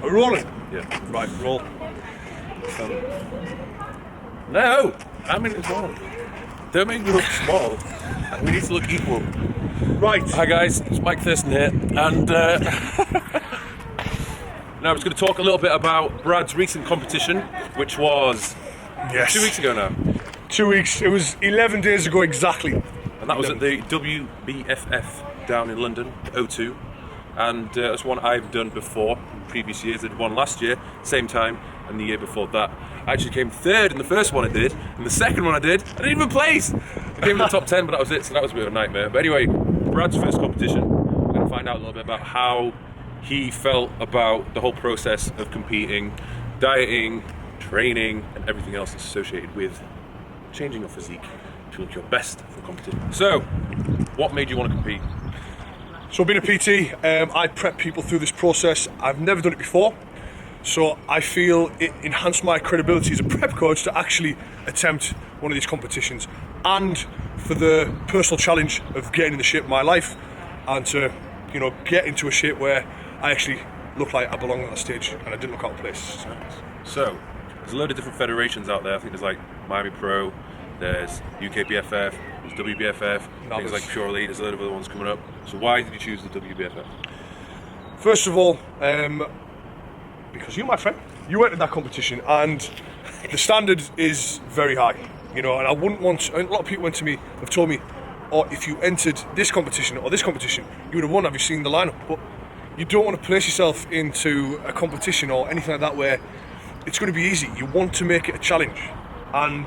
We're rolling. Yeah. Right, roll. No! I mean, it's wrong. Don't make me look small. We need to look equal. Right. Hi guys, it's Mike Thurston here, and now I'm just going to talk a little bit about Brad's recent competition, which was Yes. 2 weeks ago now, 2 weeks. It was 11 days ago exactly. and that was at the WBFF down in London, O2, and that's one I've done before in previous years. I did one last year, same time, and the year before that. I actually came third in the first one I did, and the second one I did, I didn't even place. I came in the top 10, but that was it, so that was a bit of a nightmare. But anyway, Brad's first competition, we're going to find out a little bit about how he felt about the whole process of competing, dieting, training, and everything else that's associated with changing your physique to look your best for competition. So, what made you want to compete? So being a PT, I prep people through this process. I've never done it before, so I feel it enhanced my credibility as a prep coach to actually attempt one of these competitions, and for the personal challenge of getting in the shape of my life, and to, you know, get into a shape where I actually look like I belong on that stage and I didn't look out of place. So, there's a load of different federations out there. I think there's like Miami Pro, there's UKBFF, there's WBFF, things like Pure Elite, there's a load of other ones coming up. So why did you choose the WBFF? First of all, because you, my friend, you entered that competition and the standard is very high, you know, and I wouldn't want, a lot of people have told me, oh, if you entered this competition or this competition, you would have won. Have you seen the lineup? But you don't want to place yourself into a competition or anything like that where it's going to be easy. You want to make it a challenge, and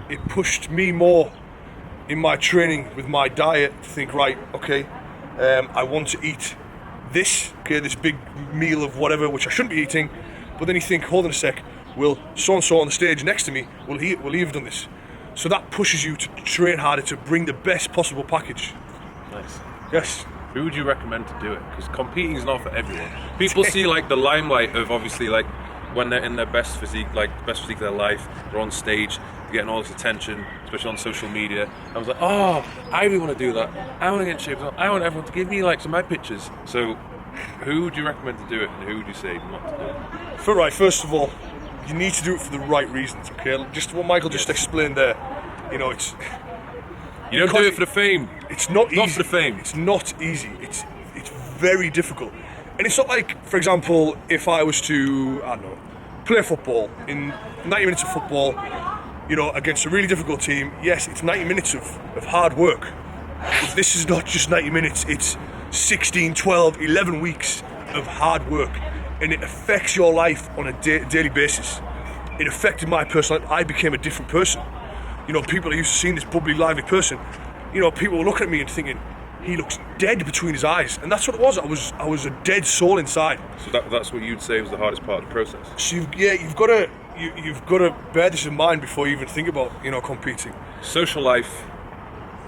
it pushed me more in my training with my diet to think, right, okay, I want to eat this, okay, this big meal of whatever, which I shouldn't be eating. But then you think, hold on a sec, will so-and-so on the stage next to me, will he have done this? So that pushes you to train harder, to bring the best possible package. Nice. Yes. Who would you recommend to do it? Because competing is not for everyone. People see like the limelight of obviously like when they're in their best physique, like best physique of their life, they're on stage, they're getting all this attention, especially on social media. I was like, oh, I really want to do that. I want to get in shape. I want everyone to give me like some of my pictures. So, who would you recommend to do it, and who would you say not to do it? First of all, you need to do it for the right reasons. Okay, just what Michael just explained there. You know, it's. You don't do it for the fame. It's not easy. Not for the fame. It's not easy. It's very difficult. And it's not like, for example, if I was to, I don't know, play football in 90 minutes of football, you know, against a really difficult team. Yes, it's 90 minutes of hard work. But this is not just 90 minutes. It's 16, 12, 11 weeks of hard work. And it affects your life on a daily basis. It affected my personal life. I became a different person. You know, people are used to seeing this bubbly, lively person. You know, people were looking at me and thinking, he looks dead between his eyes. And that's what it was. I was a dead soul inside. So that's what you'd say was the hardest part of the process? So you've got to bear this in mind before you even think about, you know, competing. Social life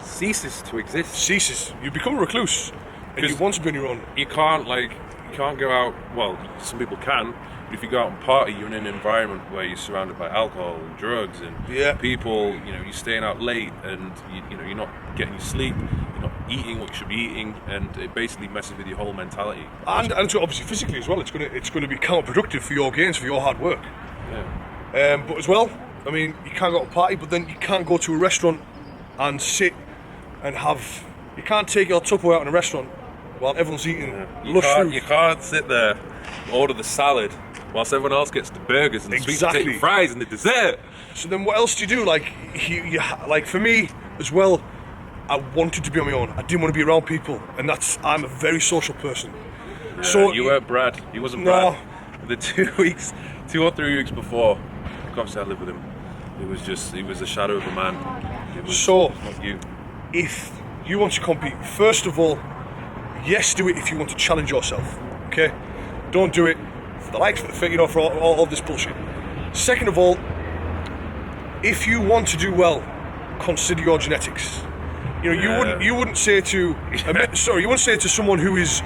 ceases to exist. Ceases. You become a recluse. And you want to be on your own. You can't go out, well, some people can, but if you go out and party, you're in an environment where you're surrounded by alcohol and drugs and people, you know, you're staying out late and, you know, you're not getting your sleep, you're not eating what you should be eating, and it basically messes with your whole mentality. And so obviously physically as well, it's going to be counterproductive for your gains, for your hard work. Yeah. But as well, I mean, you can't go out and party, but then you can't go to a restaurant and sit and have, you can't take your Tupperware out in a restaurant while everyone's eating lush food. You can't sit there, order the salad, whilst everyone else gets the burgers and the sweet potato fries and the dessert. So then what else do you do? Like, like for me as well, I wanted to be on my own. I didn't want to be around people, and I'm a very social person. Yeah, so you weren't Brad. You wasn't no. Brad. The 2 or 3 weeks before, obviously I lived with him. He was a shadow of a man. It was not you. If you want to compete, first of all, yes, do it if you want to challenge yourself. Okay, don't do it for the likes, for all this bullshit. Second of all, if you want to do well, consider your genetics. You know, you wouldn't say to you wouldn't say to someone who is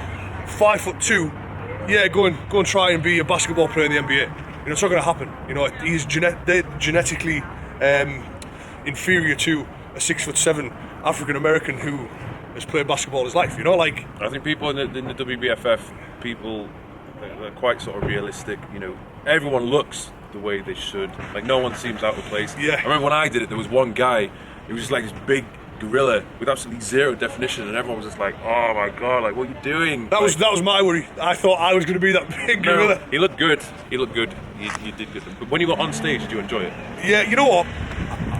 5'2", yeah, go and try and be a basketball player in the NBA. You know, it's not going to happen. You know, he's genetically inferior to a 6'7" African American who has played basketball his life. You know, like I think people in the WBFF, people They're quite sort of realistic. You know, everyone looks the way they should. Like no one seems out of place. Yeah. I remember when I did it, there was one guy. He was just like this big gorilla with absolutely zero definition, and everyone was just like, "Oh my god, like what are you doing?" That was my worry. I thought I was going to be that big gorilla. He looked good. He looked good. He did good. But when you were on stage, did you enjoy it? Yeah, you know what?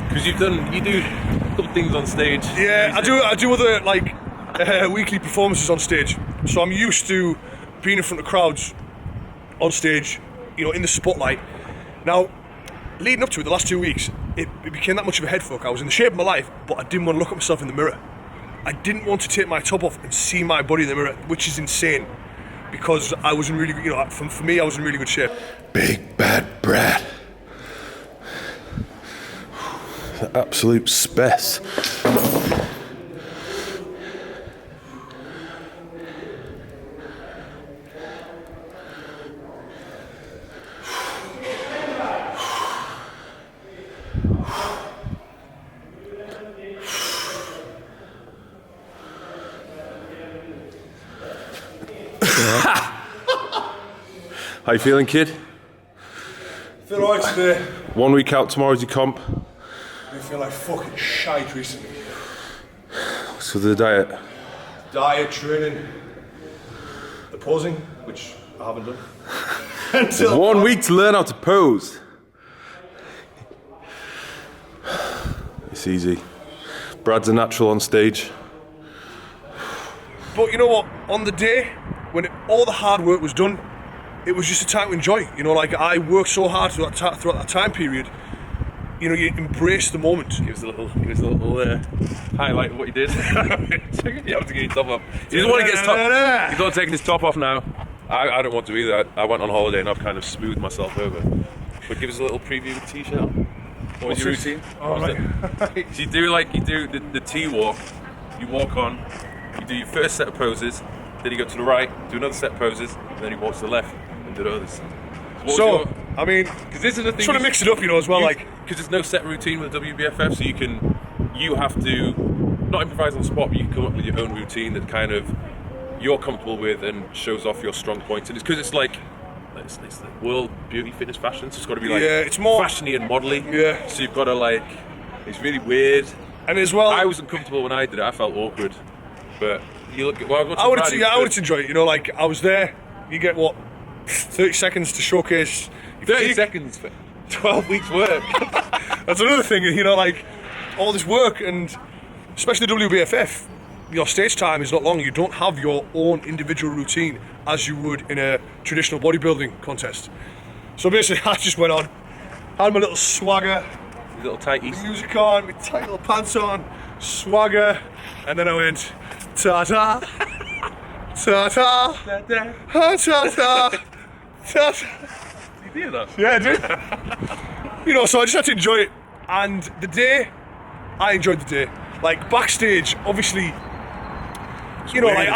Because you do a couple things on stage. Yeah, I do other like weekly performances on stage. So I'm used to being in front of crowds on stage, you know, in the spotlight. Now, leading up to it, the last 2 weeks, it became that much of a head fuck. I was in the shape of my life, but I didn't want to look at myself in the mirror. I didn't want to take my top off and see my body in the mirror, which is insane, because I was in really, you know, for me, I was in really good shape. Big bad brat. Absolute spess. How you feeling, kid? Feel alright today. 1 week out, tomorrow's your comp. I feel like fucking shite recently. So the diet. Diet, training, the posing, which I haven't done. Until 1 week to learn how to pose. It's easy. Brad's a natural on stage. But you know what? On the day when all the hard work was done, it was just a time to enjoy. You know, like I worked so hard throughout that time period. You know, you embrace the moment. Give us a little highlight of what you did. You have to get your top off. He doesn't want to get his top. He's not taking his top off now. I don't want to either. I went on holiday and I've kind of smoothed myself over. But give us a little preview with T-shirt. What was your routine? Oh, right. So you do the T-walk. You walk on. You do your first set of poses. Then you go to the right, do another set of poses, and then you walk to the left and do the others. I mean, because this is the thing. trying to mix it up, you know, as well. Like, because there's no set routine with the WBFF, so you have to not improvise on the spot, but you can come up with your own routine that kind of you're comfortable with and shows off your strong points. And it's because it's the world beauty, fitness, fashion. So it's got to be like it's more fashiony and modelly. Yeah. So you've got to it's really weird. And as well, I wasn't comfortable when I did it. I felt awkward. But you look. Well, I would enjoy it. You know, like I was there. You get what, 30 seconds to showcase. 30 seconds for 12 weeks work. That's another thing. You know, like all this work, and especially the WBFF. Your stage time is not long. You don't have your own individual routine as you would in a traditional bodybuilding contest. So basically, I just went on, had my little swagger, Little tighties. music on, my tight little pants on, swagger, and then I went ta-ta, ta-ta, ta-ta, ta-ta. You do that? Yeah, I did. You know, so I just had to enjoy it. And the day, I enjoyed the day. Like backstage, obviously, you know, like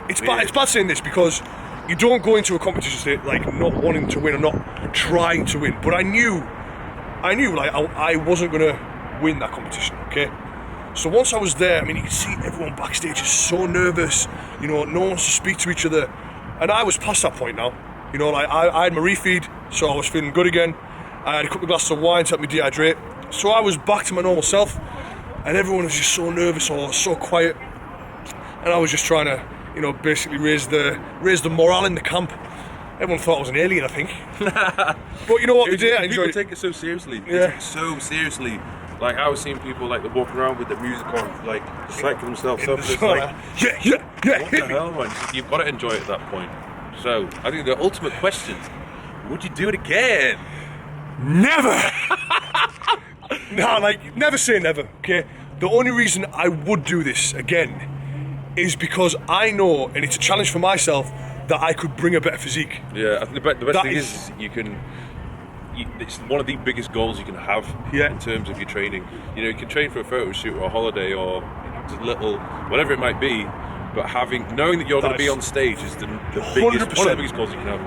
it's bad saying this because you don't go into a competition state like not wanting to win or not trying to win. But I knew like I wasn't gonna win that competition. Okay. So once I was there, I mean, you can see everyone backstage is so nervous. You know, no one wants to speak to each other, and I was past that point now. You know, like I had my refeed, so I was feeling good again. I had a couple of glasses of wine to help me dehydrate, so I was back to my normal self. And everyone was just so nervous or so quiet, and I was just trying to, you know, basically raise the morale in the camp. Everyone thought I was an alien, I think. But you know what? I enjoyed people it. take it so seriously. They Yeah. take it so seriously. Like I was seeing people like they're walking around with the music on, like psyching themselves up. It's like, yeah, what hit the me. hell, man? You've got to enjoy it at that point. So I think the ultimate question: would you do it again? Never. No, like never say never. Okay. The only reason I would do this again is because I know, and it's a challenge for myself, that I could bring a better physique. Yeah, I think the best thing is- is you can. It's one of the biggest goals you can have in terms of your training. You know, you can train for a photo shoot or a holiday or just little, whatever it might be. But knowing that you're going to be on stage is the biggest, one of the 100%. biggest goals you can have.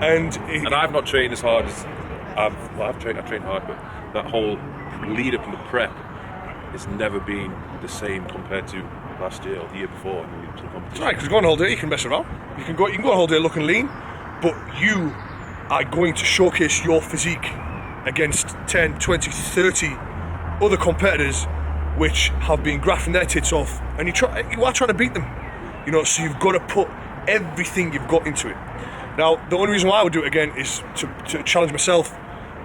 And I've not trained as hard as I've trained hard, but that whole lead up and the prep has never been the same compared to last year or the year before in the competition. It's right, because go on holiday, you can mess around. You can go on holiday looking lean, but you are going to showcase your physique against 10, 20, 30 other competitors which have been graphing their tits off, and you are trying to beat them. You know, so you've got to put everything you've got into it. Now, the only reason why I would do it again is to challenge myself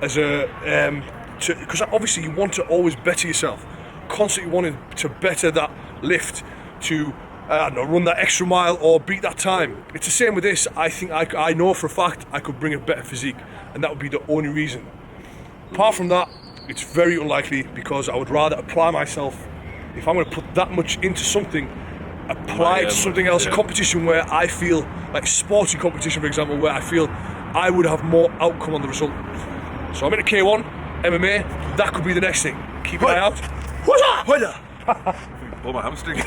as because obviously you want to always better yourself, constantly wanting to better that lift, to run that extra mile or beat that time. It's the same with this. I think I know for a fact I could bring a better physique, and that would be the only reason. Apart from that, it's very unlikely, because I would rather apply myself. If I'm going to put that much into something, apply it to something else, a competition where I feel, like sporting competition for example, where I feel I would have more outcome on the result. So I'm in a K1, MMA, that could be the next thing. Keep an eye out. Pull my hamstring.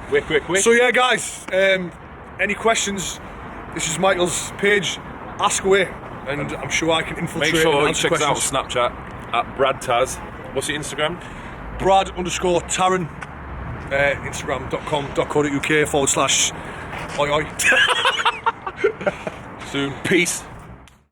Quick. So yeah guys, any questions, this is Michael's page, ask away, and I'm sure I can infiltrate. Make sure and you answer check us out on questions. Snapchat at Brad Taz. What's your Instagram? Brad_Tarren, Instagram.com.co.uk /oi. Soon. Peace.